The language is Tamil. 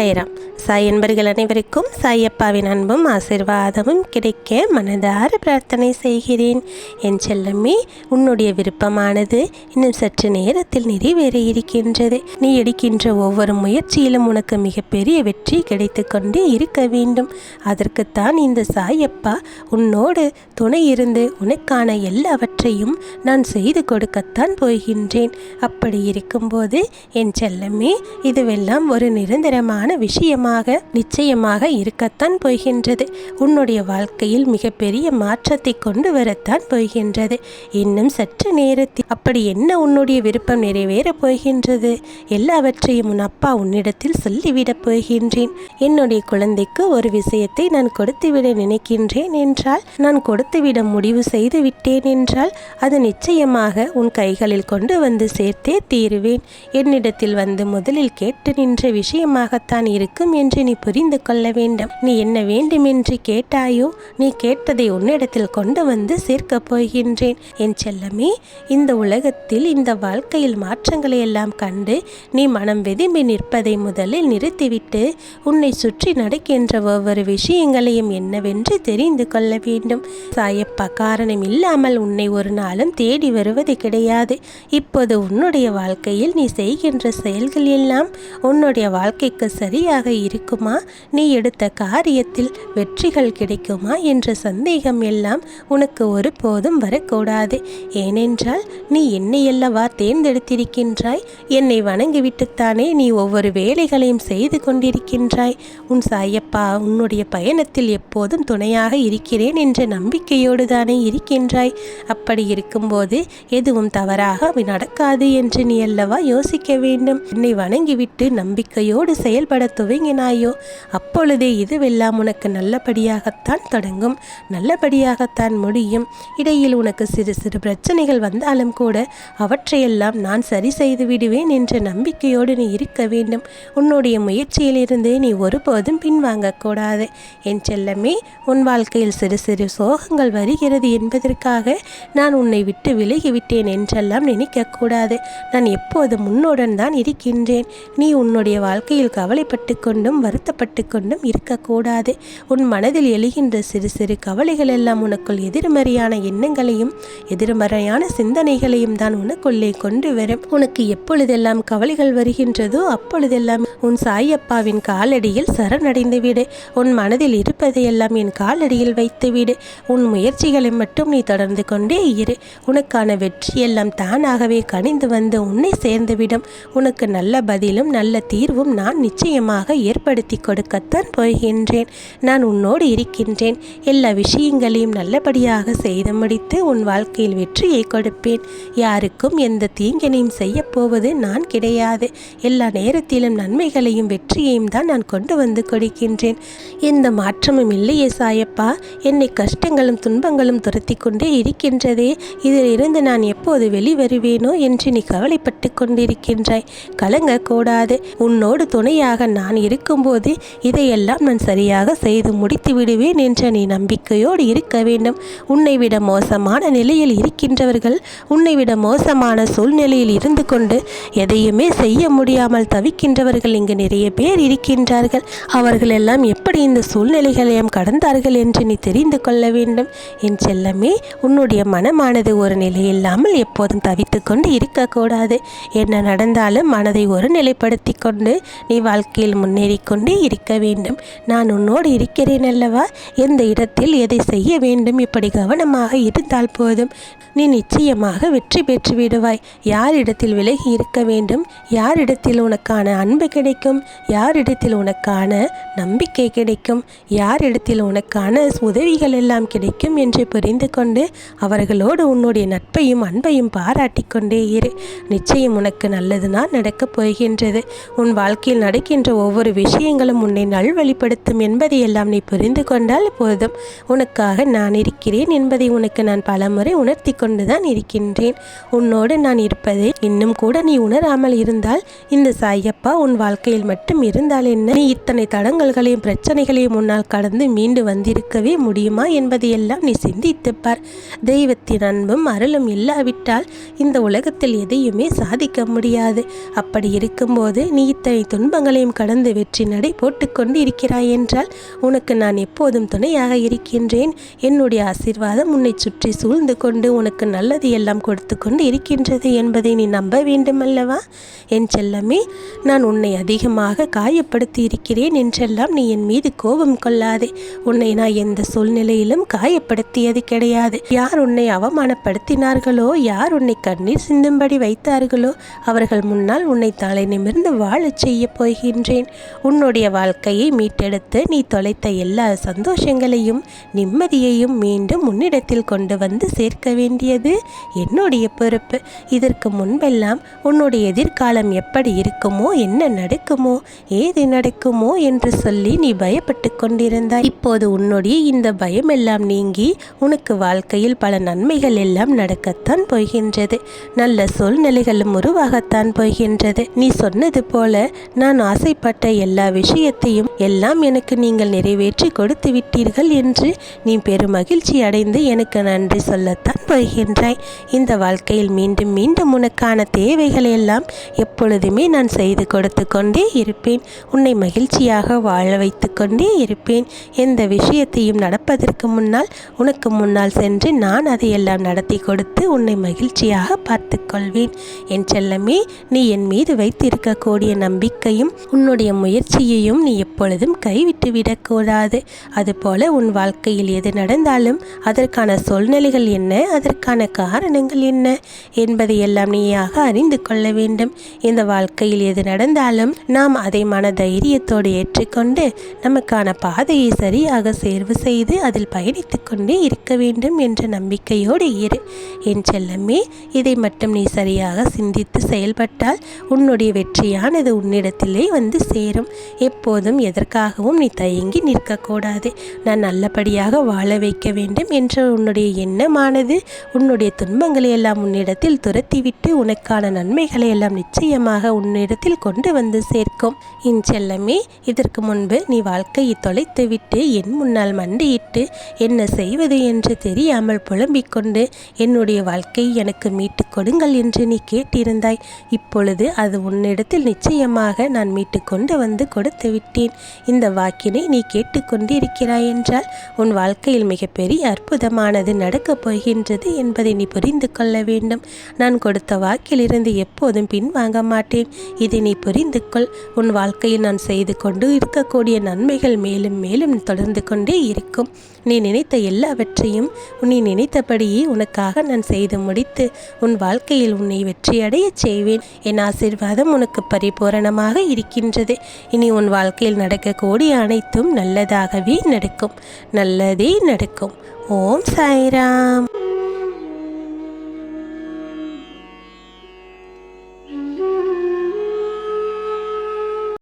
சாய்ராம். சாய் என்பர்கள் அனைவருக்கும் சாயப்பாவின் அன்பும் ஆசீர்வாதமும் கிடைக்க மனதார பிரார்த்தனை செய்கிறேன். என் செல்லமே, உன்னுடைய விருப்பமானது இன்னும் சற்று நேரத்தில் நிறைவேற இருக்கின்றது. நீ எடுக்கின்ற ஒவ்வொரு முயற்சியிலும் உனக்கு மிகப்பெரிய வெற்றி கிடைத்து கொண்டே இருக்க வேண்டும். அதற்குத்தான் இந்த சாயப்பா உன்னோடு துணை இருந்து உனக்கான எல்லாவற்றையும் நான் செய்து கொடுக்கத்தான் போகின்றேன். அப்படி இருக்கும்போது என் செல்லமே, இதுவெல்லாம் ஒரு நிரந்தரமான விஷயமாக நிச்சயமாக இருக்கத்தான் போகின்றது. உன்னுடைய வாழ்க்கையில் மிகப்பெரிய மாற்றத்தை கொண்டு வரத்தான் போகின்றது. இன்னும் சற்று நேரத்தில் அப்படி என்ன உன்னுடைய விருப்பம் நிறைவேறப் போகின்றது? எல்லாவற்றையும் உன் அப்பா உன்னிடத்தில் சொல்லிவிடப் போகின்றேன். என்னுடைய குழந்தைக்கு ஒரு விஷயத்தை நான் கொடுத்துவிட நினைக்கின்றேன் என்றால், நான் கொடுத்துவிட முடிவு செய்து விட்டேன் என்றால், அது நிச்சயமாக உன் கைகளில் கொண்டு வந்து சேர்த்தே தீருவேன். என்னிடத்தில் வந்து முதலில் கேட்டு நின்ற விஷயமாகத்தான் இருக்கும் என்று நீ புரிந்து கொள்ள வேண்டும். நீ என்ன வேண்டும் என்று கேட்டாயோ, நீ கேட்டதை உன்னிடத்தில் கொண்டு வந்து சேர்க்கப் போகின்றேன். என் செல்லமே, இந்த உலகத்தில் இந்த வாழ்க்கையில் மாற்றங்களை எல்லாம் கண்டு நீ மனம் வெதும்பி நிற்பதை முதலில் நிறுத்திவிட்டு உன்னை சுற்றி நடக்கின்ற ஒவ்வொரு விஷயங்களையும் என்னவென்று தெரிந்து கொள்ள வேண்டும். சாயப்பா காரணம் இல்லாமல் உன்னை ஒரு நாளும் தேடி வருவது கிடையாது. இப்போது உன்னுடைய வாழ்க்கையில் நீ செய்கின்ற செயல்கள் எல்லாம் உன்னுடைய வாழ்க்கைக்கு சரியாக இருக்குமா, நீ எடுத்த காரியத்தில் வெற்றிகள் கிடைக்குமா என்ற சந்தேகம் எல்லாம் உனக்கு ஒருபோதும் வரக்கூடாது. ஏனென்றால் நீ என்னை அல்லவா தேர்ந்தெடுத்திருக்கின்றாய். என்னை வணங்கிவிட்டுத்தானே நீ ஒவ்வொரு வேலைகளையும் செய்து கொண்டிருக்கின்றாய். உன் சாயப்பா உன்னுடைய பயணத்தில் எப்போதும் துணையாக இருக்கிறேன் என்ற நம்பிக்கையோடு தானே இருக்கின்றாய். அப்படி இருக்கும்போது எதுவும் தவறாக நடக்காது என்று நீ அல்லவா யோசிக்க வேண்டும். என்னை வணங்கிவிட்டு நம்பிக்கையோடு செயல்பட துவங்கினாயோ, அப்பொழுதே இதுவெல்லாம் உனக்கு நல்லபடியாகத்தான் தொடங்கும், நல்லபடியாகத்தான் முடியும். இடையில் உனக்கு சிறு சிறு பிரச்சனைகள் வந்தாலும் கூட அவற்றையெல்லாம் நான் சரி செய்து விடுவேன் என்ற நம்பிக்கையோடு நீ இருக்க வேண்டும். உன்னுடைய முயற்சியிலிருந்து நீ ஒருபோதும் பின்வாங்கக்கூடாது. என் செல்லமே, உன் வாழ்க்கையில் சிறு சிறு சோகங்கள் வருகிறது என்பதற்காக நான் உன்னை விட்டு விலகிவிட்டேன் என்றெல்லாம் நினைக்கக்கூடாது. நான் எப்போதும் உன்னுடன் தான் இருக்கின்றேன். நீ உன்னுடைய வாழ்க்கையில் கவலைப்பட்டு கொண்டும் வருத்தப்பட்டு கொண்டும் இருக்கக்கூடாது. உன் மனதில் எழுகின்ற சிறு சிறு கவலைகள் எல்லாம் உனக்குள் எதிர்மறையான எண்ணங்களையும் எதிர்மறையான சிந்தனைகளையும் தான் உனக்குள்ளே கொண்டு வரும். உனக்கு எப்பொழுதெல்லாம் கவலைகள் வருகின்றதோ அப்பொழுதெல்லாம் உன் சாயப்பாவின் காலடியில் சரணடைந்து விடு. உன் மனதில் இருப்பதையெல்லாம் என் காலடியில் வைத்துவிடு. உன் முயற்சிகளை மட்டும் நீ தொடர்ந்து கொண்டே இரு. உனக்கான வெற்றியெல்லாம் தானாகவே கனிந்து வந்து உன்னை சேர்ந்துவிடும். உனக்கு நல்ல பதிலும் நல்ல தீர்வும் நான் நிச்சயமாக ஏற்படுத்தி கொடுக்கத்தான் போகின்றேன். நான் உன்னோடு இருக்கின்றேன். எல்லா விஷயங்களையும் நல்லபடியாக செய்து முடித்து உன் வாழ்க்கையில் வெற்றியை கொடுப்பேன். யாருக்கும் எந்த தீங்கினையும் செய்ய போவது நான் கிடையாது. எல்லா நேரத்திலும் நன்மைகளையும் வெற்றியையும் தான் நான் கொண்டு வந்து கொடுக்கின்றேன். எந்த மாற்றமும் இல்லையே சாயப்பா, என்னை கஷ்டங்களும் துன்பங்களும் துரத்தி கொண்டே இருக்கின்றதே, இதிலிருந்து நான் எப்போது வெளிவருவேனோ என்று நீ கவலைப்பட்டு கொண்டிருக்கின்றாய். கலங்கக்கூடாது. உன்னோடு துணையாக நான் இருக்கும்போது இதையெல்லாம் நான் சரியாக செய்து முடித்து விடுவேன் என்ற நீ நம்பிக்கையோடு இருக்க வேண்டும். உன்னை விட மோசமான நிலையில் இருக்கின்றவர்கள், உன்னை விட மோசமான சூழ்நிலையில் இருந்து கொண்டு எதையுமே செய்ய முடியாமல் தவிக்கின்றவர்கள் இங்கு நிறைய பேர் இருக்கின்றார்கள். அவர்கள் எல்லாம் எப்படி இந்த சூழ்நிலைகளையும் கடந்தார்கள் என்று நீ தெரிந்து கொள்ள வேண்டும். என் செல்லமே, உன்னுடைய மனமானது ஒரு நிலையில்லாமல் எப்போதும் தவித்து கொண்டு இருக்கக்கூடாது. என்ன நடந்தாலும் மனதை ஒரு நிலைப்படுத்தி கொண்டு நீ வாழ்க்கையில் முன்னேறி கொண்டே இருக்க வேண்டும். நான் உன்னோடு இருக்கிறேன் அல்லவா. எந்த இடத்தில் எதை செய்ய வேண்டும் இப்படி கவனமாக இருந்தால் போதும், நீ நிச்சயமாக வெற்றி பெற்று விடுவாய். யாரிடத்தில் விலகி இருக்க வேண்டும், யாரிடத்தில் உனக்கான அன்பு கிடைக்கும், யாரிடத்தில் உனக்கான நம்பிக்கை கிடைக்கும், யாரிடத்தில் உனக்கான உதவிகள் எல்லாம் கிடைக்கும் என்று புரிந்து கொண்டு அவர்களோடு உன்னுடைய நட்பையும் அன்பையும் பாராட்டி கொண்டே இரு. நிச்சயம் உனக்கு நல்லதுதான் நடக்கப் போகின்றது. உன் வாழ்க்கையில் நடக்கின்ற ஒவ்வொரு விஷயங்களும் உன்னை நல்வழிப்படுத்தும் என்பதை எல்லாம் நீ புரிந்து கொண்டால் போதும். உனக்காக நான் இருக்கிறேன் என்பதை உனக்கு நான் பலமுறை உணர்த்தி கொண்டுதான் இருக்கின்றேன். உன்னோடு நான் இருப்பதை இன்னும் கூட நீ உணராமல் இருந்தால் இந்த சாயப்பா உன் வாழ்க்கையில் மட்டும் இருந்தால் என்ன, நீ இத்தனை தடங்கல்களையும் பிரச்சனைகளையும் முன்னால் கடந்து மீண்டு வந்திருக்கவே முடியுமா என்பதையெல்லாம் நீ சிந்தித்துப்பார். தெய்வத்தின் அன்பும் அருளும் இல்லாவிட்டால் இந்த உலகத்தில் எதையுமே சாதிக்க முடியாது. அப்படி இருக்கும்போது நீ இத்தனை துன்பங்களையும் கடந்து வெற்றி வெற்றி நடை போட்டுக்கொண்டு இருக்கிறாய் என்றால் உனக்கு நான் எப்போதும் துணையாக இருக்கின்றேன். என்னுடைய ஆசீர்வாதம் உன்னை சுற்றி சூழ்ந்து கொண்டு உனக்கு நல்லது எல்லாம் கொடுத்து கொண்டு இருக்கின்றது என்பதை நீ நம்ப வேண்டுமல்லவா? என் செல்லமே, நான் உன்னை அதிகமாக காயப்படுத்தி இருக்கிறேன் என்றெல்லாம் நீ என் மீது கோபம் கொள்ளாதே. உன்னை நான் எந்த சூழ்நிலையிலும் காயப்படுத்தியது கிடையாது. யார் உன்னை அவமானப்படுத்தினார்களோ, யார் உன்னை கண்ணீர் சிந்தும்படி வைத்தார்களோ அவர்கள் முன்னால் உன்னை தலை நிமிர்ந்து வாழச் செய்ய போகின்றேன். உன்னுடைய வாழ்க்கையை மீட்டெடுத்து நீ தொலைத்த எல்லா சந்தோஷங்களையும் நிம்மதியையும் மீண்டும் உன்னிடத்தில் கொண்டு வந்து சேர்க்க வேண்டியது என்னுடைய பொறுப்பு. இதற்கு முன்பெல்லாம் உன்னுடைய எதிர்காலம் எப்படி இருக்குமோ, என்ன நடக்குமோ, ஏது நடக்குமோ என்று சொல்லி நீ பயப்பட்டு கொண்டிருந்தாய். இப்போது உன்னுடைய இந்த பயமெல்லாம் நீங்கி உனக்கு வாழ்க்கையில் பல நன்மைகள் எல்லாம் நடக்கத்தான் போகின்றது. நல்ல சூழ்நிலைகளும் உருவாகத்தான் போகின்றது. நீ சொன்னது போல நான் ஆசைப்பட்ட எல்லா விஷயத்தையும் எல்லாம் எனக்கு நீங்கள் நிறைவேற்றி கொடுத்து விட்டீர்கள் என்று நீ பெருமகிழ்ச்சி அடைந்து எனக்கு நன்றி சொல்லத்தான் போகின்றாய். இந்த வாழ்க்கையில் மீண்டும் மீண்டும் உனக்கான தேவைகளை எல்லாம் எப்பொழுதுமே நான் செய்து கொடுத்து கொண்டே இருப்பேன். உன்னை மகிழ்ச்சியாக வாழ வைத்து கொண்டே இருப்பேன். எந்த விஷயத்தையும் நடப்பதற்கு முன்னால் உனக்கு முன்னால் சென்று நான் அதையெல்லாம் நடத்தி கொடுத்து உன்னை மகிழ்ச்சியாக பார்த்து கொள்வேன். என் செல்லமே, நீ என் மீது வைத்திருக்கக்கூடிய நம்பிக்கையும் உன்னுடைய முயற்சியையும் நீ எப்பொழுதும் கைவிட்டு விடக்கூடாது. அதுபோல உன் வாழ்க்கையில் எது நடந்தாலும் அதற்கான சூழ்நிலைகள் என்ன, அதற்கான காரணங்கள் என்ன என்பதை எல்லாம் நீயாக அறிந்து கொள்ள வேண்டும். இந்த வாழ்க்கையில் எது நடந்தாலும் நாம் அதை மன தைரியத்தோடு ஏற்றுக்கொண்டு நமக்கான பாதையை சரியாக தேர்வு செய்து அதில் பயணித்து கொண்டே இருக்க வேண்டும் என்ற நம்பிக்கையோடு இரு. என் செல்லமே, இதை மட்டும் நீ சரியாக சிந்தித்து செயல்பட்டால் உன்னுடைய வெற்றியானது உன்னிடத்திலே வந்து சேரும். எப்போதும் எதற்காகவும் நீ தயங்கி நிற்கக்கூடாது. நான் நல்லபடியாக வாழ வைக்க வேண்டும் என்ற உன்னுடைய எண்ணமானது உன்னுடைய துன்பங்களை எல்லாம் உன்னிடத்தில் துரத்திவிட்டு உனக்கான நன்மைகளை எல்லாம் நிச்சயமாக உன்னிடத்தில் கொண்டு வந்து சேர்க்கும். என் செல்லமே, இதற்கு முன்பு நீ வாழ்க்கையை தொலைத்துவிட்டு என் முன்னால் மண்டியிட்டு என்ன செய்வது என்று தெரியாமல் புலம்பிக் கொண்டு என்னுடைய வாழ்க்கை எனக்கு மீட்டு கொடுங்கள் என்று நீ கேட்டிருந்தாய். இப்பொழுது அது உன்னிடத்தில் நிச்சயமாக நான் மீட்டு கொண்டு வந்து கொடுத்து விட்டேன். இந்த வாக்கினை நீ கேட்டுக்கொண்டு இருக்கிறாய் என்றால் உன் வாழ்க்கையில் மிகப்பெரிய அற்புதமானது நடக்கப் போகின்றது என்பதை நீ புரிந்து கொள்ள வேண்டும். நான் கொடுத்த வாக்கிலிருந்து எப்போதும் பின்வாங்க மாட்டேன். இதை நீ புரிந்து கொள். உன் வாழ்க்கையில் நான் செய்து கொண்டு இருக்கக்கூடிய நன்மைகள் மேலும் மேலும் தொடர்ந்து கொண்டே இருக்கும். நீ நினைத்த எல்லாவற்றையும் நீ நினைத்தபடியே உனக்காக நான் செய்து முடித்து உன் வாழ்க்கையில் உன்னை வெற்றியடைய செய்வேன். என் ஆசீர்வாதம் உனக்கு பரிபூரணமாக இருக்கின்றது. இனி உன் வாழ்க்கையில் நடக்கக்கூடிய அனைத்தும் நல்லதாகவே நடக்கும். நல்லதே நடக்கும். ஓம் சாய்ராம்.